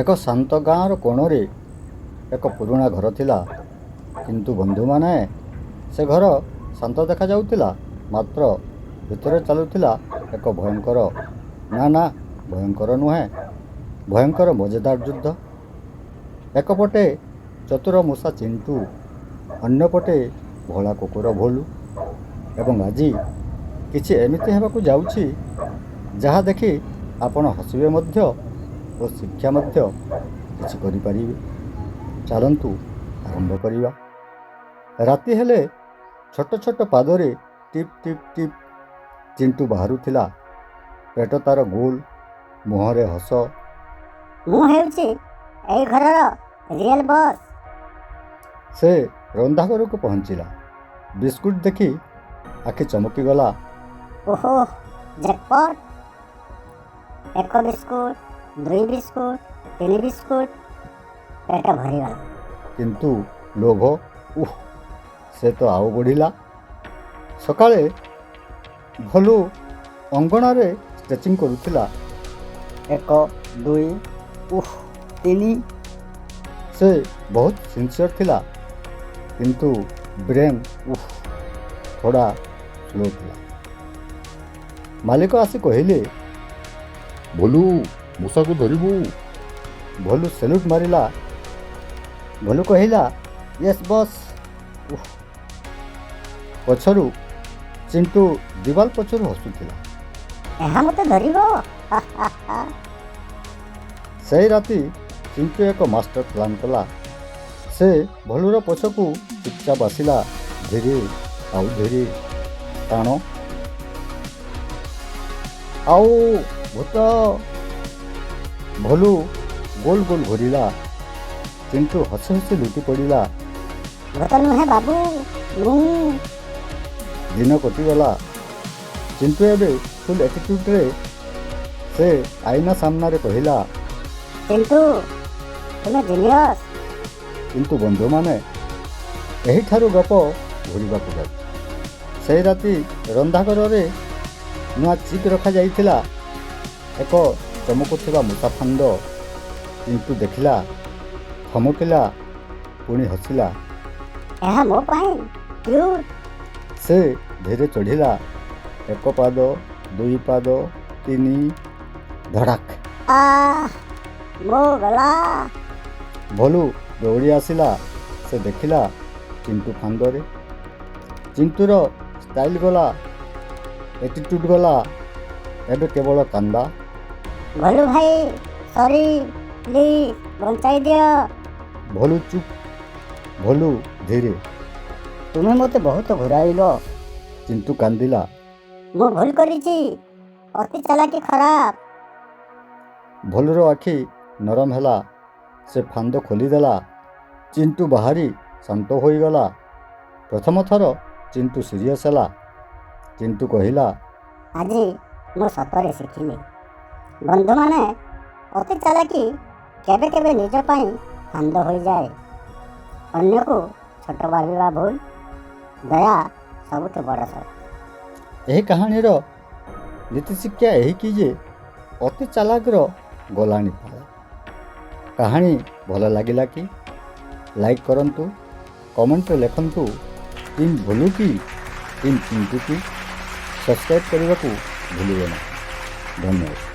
ଏକ ଶାନ୍ତ ଗାଁର କୋଣରେ ଏକ ପୁରୁଣା ଘର ଥିଲା। କିନ୍ତୁ ବନ୍ଧୁମାନେ, ସେ ଘର ଶାନ୍ତ ଦେଖାଯାଉଥିଲା, ମାତ୍ର ଭିତରେ ଚାଲୁଥିଲା ଏକ ଭୟଙ୍କର, ନା ଭୟଙ୍କର ନୁହେଁ, ଭୟଙ୍କର ମଜାଦାର ଯୁଦ୍ଧ। ଏକପଟେ ଚତୁର ମୂଷା ଚିଣ୍ଟୁ, ଅନ୍ୟପଟେ ଭୋଳା କୁକୁର ଭୋଲୁ। ଏବଂ ଆଜି କିଛି ଏମିତି ହେବାକୁ ଯାଉଛି ଯାହା ଦେଖି ଆପଣ ହସିବେ ମଧ୍ୟ ଓ ଶିକ୍ଷା ମଧ୍ୟ କିଛି କରିପାରିବେ। ଚାଲନ୍ତୁ ଆରମ୍ଭ କରିବା। ରାତି ହେଲେ ଛୋଟ ଛୋଟ ପାଦରେ ଟିପ୍ ଟିପ୍ ଟିପ୍ ଚିଣ୍ଟୁ ବାହାରୁଥିଲା। ପେଟ ତାର ଗୋଲ, ମୁହଁରେ ହସ। ମୁଁ ହେଉଛି ଏଇ ଘରର ରିଏଲ ବସ୍। ସେ ରନ୍ଧା ଘରକୁ ପହଞ୍ଚିଲା। ବିସ୍କୁଟ ଦେଖି ଆଖି ଚମକିଗଲା। ଓହୋ, ଜ୍ୟାକପଟ୍! 1 ବିସ୍କୁଟ, 2 ବିସ୍କୁଟ, 3 ବିସ୍କୁଟ, ପେଟ ଭରିଗଲା। କିନ୍ତୁ ଲୋଭ, ସେ ତ ଆଉ ବଢ଼ିଲା। ସକାଳେ ଭଲୁ ଅଙ୍ଗଣାରେ ଷ୍ଟ୍ରେଚିଂ କରୁଥିଲା। 1, 2, 3। ସେ ବହୁତ ସିନ୍ସିୟର ଥିଲା, କିନ୍ତୁ ବ୍ରେନ୍ ଥୋଡ଼ା ସ୍ଲୋ ଥିଲା। ମାଲିକ ଆସି କହିଲେ, ଭଲୁ, ମୂଷାକୁ ଧରିବୁ। ଭଲୁ ସେଲ୍ୟୁଟ୍ ମାରିଲା। ଭଲୁ କହିଲା, ୟେସ୍ ବସ୍। ପଛରୁ ଚିଣ୍ଟୁ ଦିୱାଲ ପଛରୁ ହସୁଥିଲା। ଏହା ମୋତେ ଧରିବ? ସେହି ରାତି ଚିଣ୍ଟୁ ଏକ ମାଷ୍ଟର ପ୍ଲାନ୍ କଲା। ସେ ଭଲୁର ପଛକୁ ଚୁପଚାପ ଆସିଲା। ଧୀରେ ଆଉ ଧୀରେ। ଟାଣ। ଆଉ ଭୂତ। ଭଲୁ ଗୋଲ ଗୋଲ ଘୂରିଲା। ଚିଣ୍ଟୁ ହସି ହସି ଲୁଟି ପଡ଼ିଲା। ଭୂତ ନୁହେଁ ବାବୁ, ମୁଁ। ଦିନ କଟିଗଲା। ଚିଣ୍ଟୁ ଏବେ ଫୁଲ୍ ଆଟିଟ୍ୟୁଡ଼ରେ। ସେ ଆଇନା ସାମ୍ନାରେ କହିଲା, ଚିଣ୍ଟୁ, ତୁମେ ଜିନିୟସ୍। କିନ୍ତୁ ବନ୍ଧୁମାନେ, ଏହିଠାରୁ ଗପ ଘୁରିବାକୁ ଯାଉଛି। ସେହି ରାତି ରନ୍ଧାଘରରେ ନୂଆ ଚିକ୍ ରଖାଯାଇଥିଲା। ଏକ ଚମକୁଥିବା ମୂଷା ଫାନ୍ଦ। ଚିଣ୍ଟୁ ଦେଖିଲା, ଥମକିଲା, ପୁଣି ହସିଲା। ଏହା ମୋ ପାଇଁ କ୍ୟୁଟ୍। ସେ ଧୀରେ ଚଢ଼ିଲା। 1 ପାଦ, 2 ପାଦ, 3। ଧଡ଼ାକ। ମୋ ଗଲା। ଭଲୁ ଦୌଡ଼ି ଆସିଲା। ସେ ଦେଖିଲା ଚିଣ୍ଟୁ ଫାନ୍ଦରେ। ଚିଣ୍ଟୁର ଷ୍ଟାଇଲ୍ ଗଲା, ଆଟିଟ୍ୟୁଡ଼୍ ଗଲା। ଏବେ କେବଳ କାନ୍ଦା। ଭଲୁ ଭାଇ, ସରି, ପ୍ଲିଜ୍ ବଞ୍ଚାଇ ଦିଅ। ଭଲୁ ଚୁପ୍। ଭଲୁ ଧୀରେ। ତୁମେ ମୋତେ ବହୁତ ଘୁରାଇଲ। ଚିଣ୍ଟୁ କାନ୍ଦିଲା। ମୁଁ ଭୁଲ କରିଛି। ଅତି ଚାଲାକି ଖରାପ। ଭଲୁର ଆଖି ନରମ ହେଲା। ସେ ଫାନ୍ଦ ଖୋଲିଦେଲା। ଚିଣ୍ଟୁ ବାହାରି ଶାନ୍ତ ହୋଇଗଲା। ପ୍ରଥମ ଥର ଚିଣ୍ଟୁ ସିରିୟସ୍ ହେଲା। ଚିଣ୍ଟୁ କହିଲା, ଆଜି ମୁଁ ସତରେ ଶିଖିଲି, ବନ୍ଧୁମାନେ, ଅତି ଚାଲାକି କେବେ କେବେ ନିଜ ପାଇଁ ଫାନ୍ଦ ହୋଇଯାଏ। ଅନ୍ୟକୁ ଛୋଟ ଭାବିବା ଭୁଲ। ଦୟା ସବୁଠୁ ବଡ଼ ଶକ୍ତି। ଏହି କାହାଣୀର ନୀତିଶିକ୍ଷା ଏହିକି ଯେ ଅତି ଚାଲାକର ଗଲାଣି ଥାଏ। କାହାଣୀ ଭଲ ଲାଗିଲା କି? ଲାଇକ୍ କରନ୍ତୁ, କମେଣ୍ଟରେ ଲେଖନ୍ତୁ ଟିମ୍ ଭଲୁ କି ଟିମ୍ ଚିଣ୍ଟୁ କି? ସବସ୍କ୍ରାଇବ୍ କରିବାକୁ ଭୁଲିବେ ନାହିଁ। ଧନ୍ୟବାଦ।